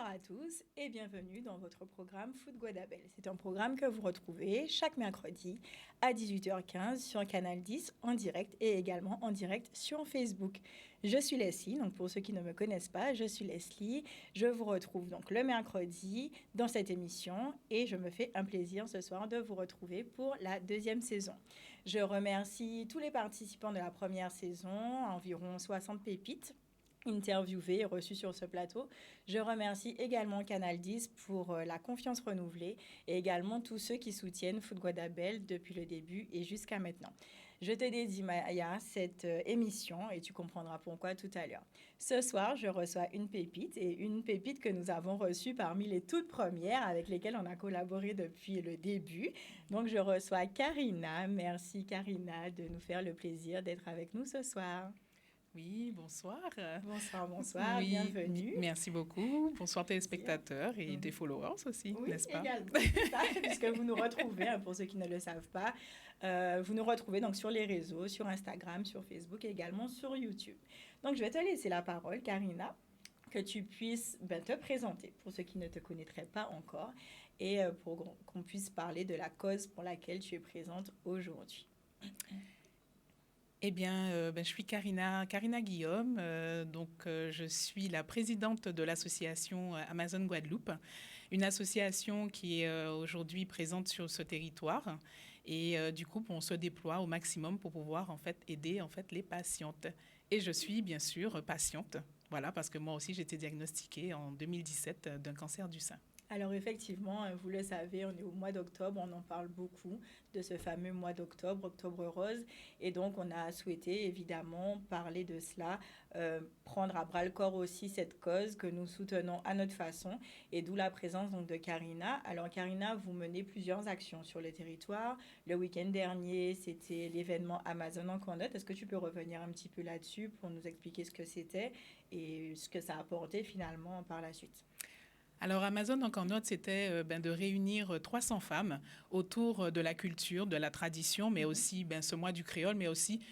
Bonsoir à tous et bienvenue dans votre programme Food Guadabel. C'est un programme que vous retrouvez chaque mercredi à 18h15 sur Canal 10 en direct et également en direct sur Facebook. Je suis Leslie, donc pour ceux qui ne me connaissent pas, je suis Leslie. Je vous retrouve donc le mercredi dans cette émission et je me fais un plaisir ce soir de vous retrouver pour la deuxième saison. Je remercie tous les participants de la première saison, environ 60 pépites interviewés et reçus sur ce plateau. Je remercie également Canal 10 pour la confiance renouvelée et également tous ceux qui soutiennent Food Guadabel depuis le début et jusqu'à maintenant. Je te dédie, Maya, cette émission et tu comprendras pourquoi tout à l'heure. Ce soir, je reçois une pépite et une pépite que nous avons reçue parmi les toutes premières avec lesquelles on a collaboré depuis le début. Donc, je reçois Karina. Merci, Karina, de nous faire le plaisir d'être avec nous ce soir. Oui, bonsoir. Bonsoir, oui, bienvenue. Merci beaucoup. Bonsoir téléspectateurs et des followers aussi, oui, n'est-ce pas? Également, puisque vous nous retrouvez, pour ceux qui ne le savent pas, vous nous retrouvez donc sur les réseaux, sur Instagram, sur Facebook et également sur YouTube. Donc, je vais te laisser la parole, Karina, que tu puisses te présenter pour ceux qui ne te connaîtraient pas encore et pour qu'on puisse parler de la cause pour laquelle tu es présente aujourd'hui. Eh bien, je suis Karina Guillaume, je suis la présidente de l'association Amazon Guadeloupe, une association qui est aujourd'hui présente sur ce territoire et du coup, on se déploie au maximum pour pouvoir en fait aider en fait les patientes. Et je suis bien sûr patiente, voilà, parce que moi aussi j'ai été diagnostiquée en 2017 d'un cancer du sein. Alors effectivement, vous le savez, on est au mois d'octobre, on en parle beaucoup de ce fameux mois d'octobre, Octobre Rose. Et donc, on a souhaité évidemment parler de cela, prendre à bras-le-corps aussi cette cause que nous soutenons à notre façon. Et d'où la présence donc, de Karina. Alors Karina, vous menez plusieurs actions sur le territoire. Le week-end dernier, c'était l'événement Amazon en Cornotte. Est-ce que tu peux revenir un petit peu là-dessus pour nous expliquer ce que c'était et ce que ça a apporté finalement par la suite? Alors, Amazon en Cornotte, c'était de réunir 300 femmes autour de la culture, de la tradition, mais aussi ce mois du créole, mais aussi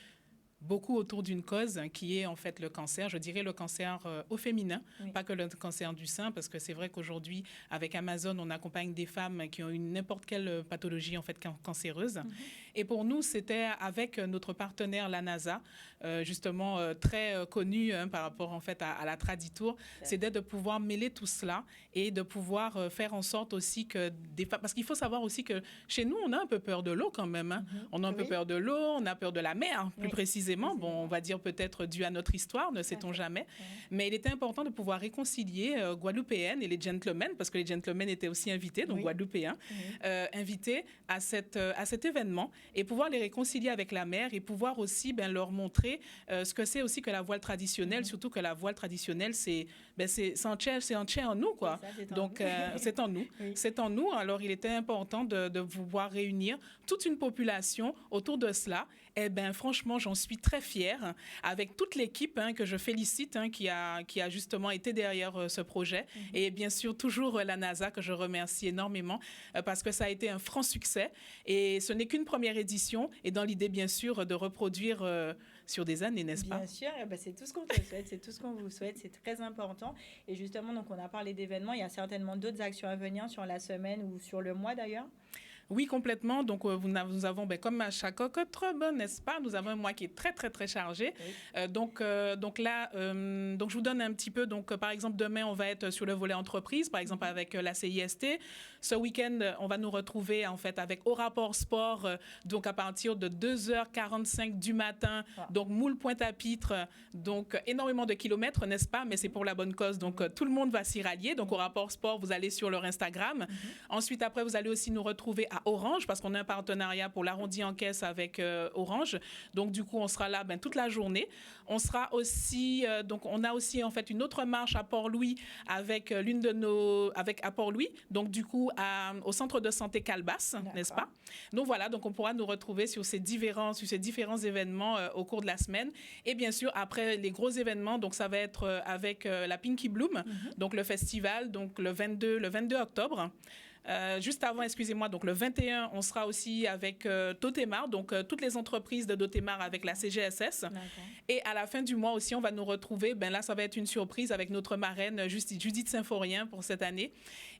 beaucoup autour d'une cause qui est en fait le cancer, je dirais le cancer au féminin, oui. Pas que le cancer du sein, parce que c'est vrai qu'aujourd'hui, avec Amazon, on accompagne des femmes qui ont n'importe quelle pathologie en fait cancéreuse. Et pour nous, c'était avec notre partenaire, la NASA, justement très connu par rapport en fait à la Traditour, c'était de pouvoir mêler tout cela et de pouvoir faire en sorte aussi que des femmes, parce qu'il faut savoir aussi que chez nous, on a un peu peur de l'eau quand même. On a un peu peur de l'eau, on a peur de la mer, plus précisément. Bon, on va dire peut-être dû à notre histoire, ne sait-on jamais. Mais il était important de pouvoir réconcilier Guadeloupéennes et les gentlemen, parce que les gentlemen étaient aussi invités, donc Guadeloupéens, invités à cet événement et pouvoir les réconcilier avec la mer et pouvoir aussi leur montrer ce que c'est aussi que la voile traditionnelle, surtout que la voile traditionnelle, c'est en nous, quoi. Donc, c'est en nous. C'est en nous. Alors, il était important de pouvoir réunir toute une population autour de cela. Eh bien, franchement, j'en suis très fière avec toute l'équipe que je félicite, qui a justement été derrière ce projet. Et bien sûr, toujours la NASA que je remercie énormément parce que ça a été un franc succès. Et ce n'est qu'une première édition et dans l'idée, bien sûr, de reproduire sur des années, n'est-ce pas? Bien sûr, c'est tout ce qu'on te souhaite, c'est tout ce qu'on vous souhaite, c'est très important. Et justement, donc, on a parlé d'événements, il y a certainement d'autres actions à venir sur la semaine ou sur le mois d'ailleurs? Oui, complètement. Donc, nous avons, comme à chaque octobre, n'est-ce pas? Nous avons un mois qui est très, très, très chargé. Oui. Donc là, je vous donne un petit peu. Donc, par exemple, demain, on va être sur le volet entreprise, par exemple, avec la CIST. Ce week-end, on va nous retrouver, en fait, avec Au rapport sport, donc à partir de 2h45 du matin. Donc, moule Pointe-à-Pitre. Donc, énormément de kilomètres, n'est-ce pas? Mais c'est pour la bonne cause. Donc, tout le monde va s'y rallier. Donc, Au rapport sport, vous allez sur leur Instagram. Ensuite, après, vous allez aussi nous retrouver à Orange, parce qu'on a un partenariat pour l'arrondi en caisse avec Orange. Donc, du coup, on sera là toute la journée. On sera aussi, on a aussi, en fait, une autre marche à Port-Louis avec à Port-Louis. Donc, du coup, au centre de santé Calbas, n'est-ce pas? Donc, voilà. Donc, on pourra nous retrouver sur ces différents événements au cours de la semaine. Et bien sûr, après les gros événements, donc, ça va être avec la Pinky Bloom, donc le festival, donc le 22 octobre. Juste avant, excusez-moi, donc le 21, on sera aussi avec Dotemar, donc toutes les entreprises de Dotemar avec la CGSS. D'accord. Et à la fin du mois aussi, on va nous retrouver, là, ça va être une surprise avec notre marraine Judith Symphorien pour cette année.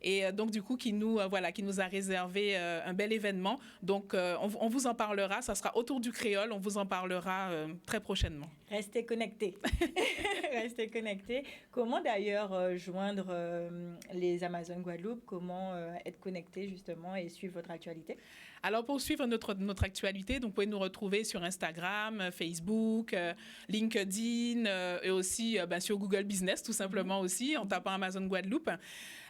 Et donc, du coup, qui nous a réservé un bel événement. Donc, on vous en parlera, ça sera autour du créole, on vous en parlera très prochainement. Restez connectés. Restez connectés. Comment d'ailleurs joindre les Amazones Guadeloupe? Comment être connecté justement et suivre votre actualité? Alors, pour suivre notre actualité, donc, vous pouvez nous retrouver sur Instagram, Facebook, LinkedIn et aussi sur Google Business, tout simplement aussi, en tapant Amazon Guadeloupe.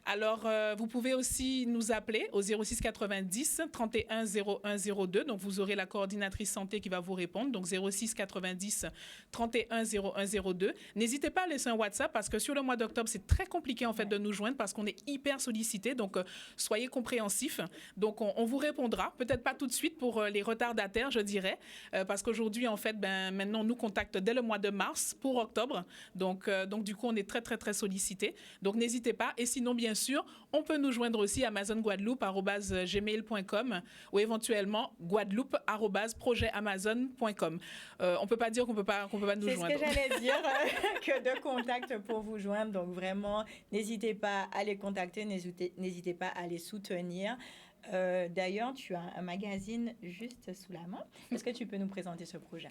Alors, vous pouvez aussi nous appeler au 06 90 31 01 02. Donc, vous aurez la coordinatrice santé qui va vous répondre. Donc, 06 90 31 01 02. N'hésitez pas à laisser un WhatsApp parce que sur le mois d'octobre, c'est très compliqué en fait de nous joindre parce qu'on est hyper sollicité. Donc, soyez compréhensifs. Donc, on vous répondra. Peut-être pas tout de suite pour les retardataires, je dirais, parce qu'aujourd'hui, en fait, maintenant, on nous contacte dès le mois de mars pour octobre. Donc, du coup, on est très, très, très sollicité. Donc, n'hésitez pas. Et sinon, bien sûr, on peut nous joindre aussi à amazonguadeloupe@gmail.com ou éventuellement guadeloupe@projetamazon.com. On peut pas dire qu'on peut pas nous joindre. C'est ce que j'allais dire, que de contacts pour vous joindre. Donc vraiment, n'hésitez pas à les contacter, n'hésitez pas à les soutenir. D'ailleurs, tu as un magazine juste sous la main. Est-ce que tu peux nous présenter ce projet?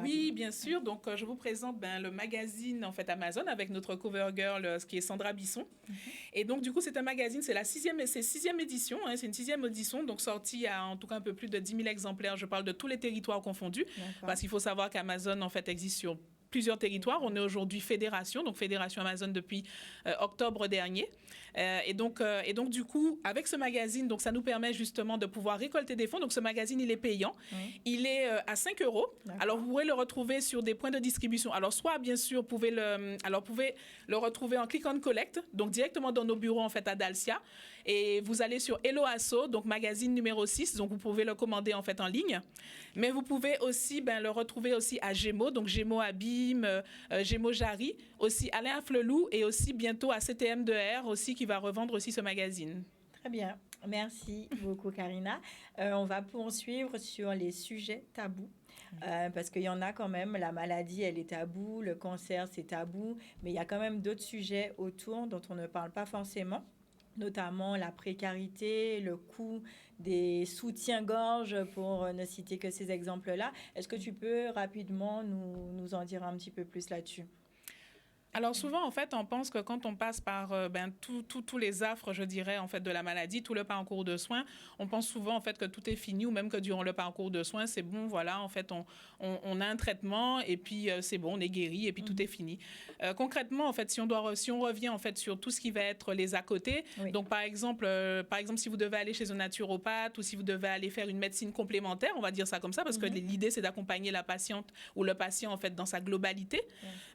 Oui, bien sûr. Donc, je vous présente le magazine en fait Amazon avec notre cover girl, qui est Sandra Bisson. Et donc, du coup, c'est un magazine, c'est sixième édition. Hein, c'est une 6e édition, donc sortie à en tout cas un peu plus de 10 000 exemplaires. Je parle de tous les territoires confondus, parce qu'il faut savoir qu'Amazon en fait existe sur plusieurs territoires. On est aujourd'hui fédération, donc Fédération Amazon depuis octobre dernier. Et donc, du coup, avec ce magazine, donc, ça nous permet justement de pouvoir récolter des fonds. Donc, ce magazine, il est payant. Il est à 5 €. D'accord. Alors, vous pourrez le retrouver sur des points de distribution. Alors, soit, bien sûr, vous pouvez le retrouver en click and collect, donc directement dans nos bureaux, en fait, à Dalcia. Et vous allez sur Hello Asso, donc magazine numéro 6, donc vous pouvez le commander, en fait, en ligne. Mais vous pouvez aussi le retrouver aussi à Gémeaux, donc Gémeaux Abîme, Gémeaux Jarry, aussi Alain Afflelou et aussi bientôt à CTM2R aussi qui va revendre aussi ce magazine. Très bien. Merci beaucoup, Karina. On va poursuivre sur les sujets tabous. Parce qu'il y en a quand même, la maladie, elle est taboue, le cancer, c'est tabou, mais il y a quand même d'autres sujets autour dont on ne parle pas forcément, notamment la précarité, le coût des soutiens-gorge, pour ne citer que ces exemples-là. Est-ce que tu peux rapidement nous en dire un petit peu plus là-dessus? Alors souvent, en fait, on pense que quand on passe par tous les affres, je dirais, en fait, de la maladie, tout le parcours de soins, on pense souvent, en fait, que tout est fini ou même que durant le parcours de soins, c'est bon, voilà, en fait, on a un traitement et puis c'est bon, on est guéri et puis tout est fini. Concrètement, en fait, si on revient, en fait, sur tout ce qui va être les à côté, donc par exemple, si vous devez aller chez un naturopathe ou si vous devez aller faire une médecine complémentaire, on va dire ça comme ça, parce que l'idée, c'est d'accompagner la patiente ou le patient, en fait, dans sa globalité.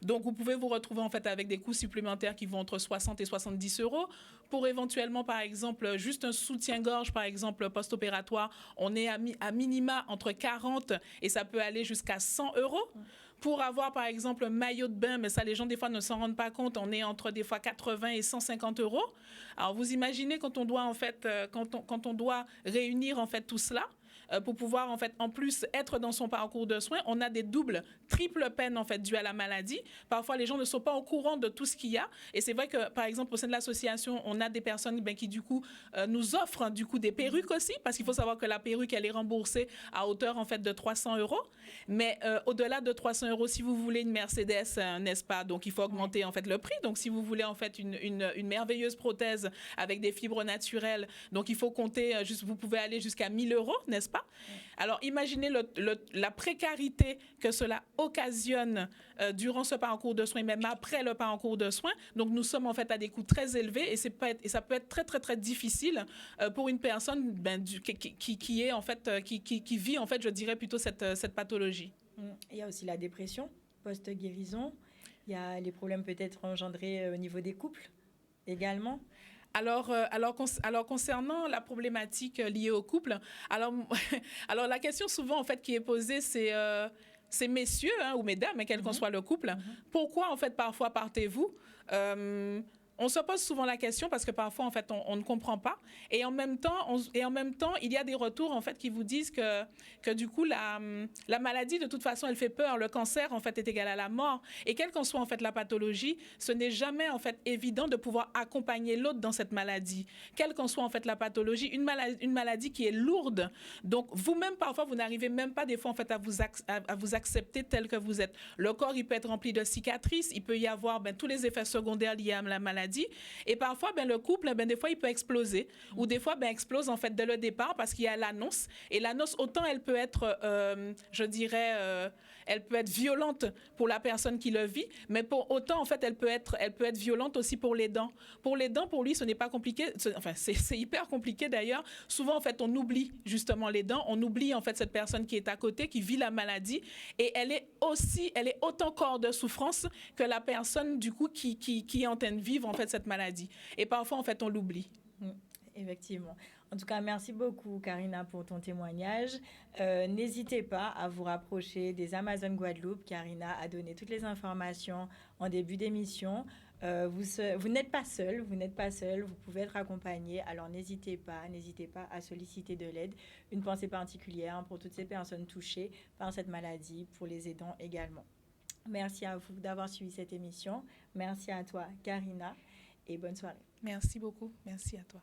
Donc, vous pouvez vous retrouver en fait avec des coûts supplémentaires qui vont entre 60 et 70 € pour éventuellement, par exemple, juste un soutien-gorge, par exemple, post-opératoire. On est à minima entre 40 et ça peut aller jusqu'à 100 €. Pour avoir, par exemple, un maillot de bain, mais ça, les gens, des fois, ne s'en rendent pas compte, on est entre, des fois, 80 et 150 €. Alors, vous imaginez quand on doit, en fait, quand on doit réunir, en fait, tout cela, pour pouvoir, en fait, en plus, être dans son parcours de soins, on a des doubles, triples peines, en fait, dues à la maladie. Parfois, les gens ne sont pas au courant de tout ce qu'il y a. Et c'est vrai que, par exemple, au sein de l'association, on a des personnes qui, du coup, nous offrent, du coup, des perruques aussi, parce qu'il faut savoir que la perruque, elle est remboursée à hauteur, en fait, de 300 €. Mais au-delà de 300 €, si vous voulez une Mercedes, n'est-ce pas? Donc, il faut augmenter, en fait, le prix. Donc, si vous voulez, en fait, une merveilleuse prothèse avec des fibres naturelles, donc, il faut compter, vous pouvez aller jusqu'à 1 000 €, n'est-ce pas? Alors, imaginez la précarité que cela occasionne durant ce parcours de soins, même après le parcours de soins. Donc, nous sommes en fait à des coûts très élevés et ça peut être très, très, très difficile pour une personne qui est en fait, qui vit en fait, je dirais plutôt cette pathologie. Il y a aussi la dépression post-guérison. Il y a les problèmes peut-être engendrés au niveau des couples également. Alors, concernant la problématique liée au couple, alors la question souvent en fait qui est posée, c'est messieurs ou mesdames, quel qu'en soit le couple, pourquoi en fait parfois partez-vous? On se pose souvent la question parce que parfois, en fait, on ne comprend pas. Et en même temps, il y a des retours, en fait, qui vous disent que du coup, la maladie, de toute façon, elle fait peur. Le cancer, en fait, est égal à la mort. Et quelle qu'en soit, en fait, la pathologie, ce n'est jamais, en fait, évident de pouvoir accompagner l'autre dans cette maladie. Quelle qu'en soit, en fait, la pathologie, une maladie qui est lourde. Donc, vous-même, parfois, vous n'arrivez même pas, des fois, en fait, à vous accepter tel que vous êtes. Le corps, il peut être rempli de cicatrices. Il peut y avoir tous les effets secondaires liés à la maladie. Et parfois, le couple, des fois, il peut exploser. Ou des fois, explose en fait dès le départ parce qu'il y a l'annonce. Et l'annonce, autant elle peut être, je dirais, elle peut être violente pour la personne qui le vit, mais autant, en fait, elle peut être violente aussi pour l'aidant. Pour l'aidant, pour lui, ce n'est pas compliqué. Enfin, c'est hyper compliqué d'ailleurs. Souvent, en fait, on oublie justement l'aidant. On oublie, en fait, cette personne qui est à côté, qui vit la maladie. Et elle est autant corps de souffrance que la personne, du coup, qui est en train de vivre, en fait, cette maladie. Et parfois, en fait, on l'oublie. Effectivement. En tout cas, merci beaucoup, Karina, pour ton témoignage. N'hésitez pas à vous rapprocher des Amazones Guadeloupe. Karina a donné toutes les informations en début d'émission. Vous n'êtes pas seul, vous pouvez être accompagné. Alors, n'hésitez pas à solliciter de l'aide. Une pensée particulière pour toutes ces personnes touchées par cette maladie, pour les aidants également. Merci à vous d'avoir suivi cette émission. Merci à toi, Karina, et bonne soirée. Merci beaucoup. Merci à toi.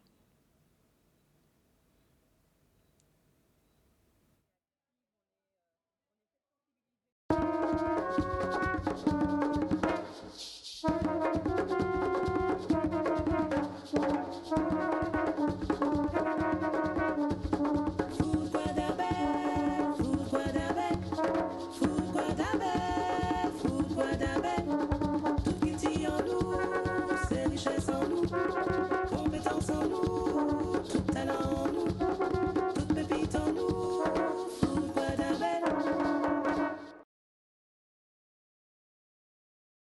Tout qui dit en nous, c'est richesse en nous.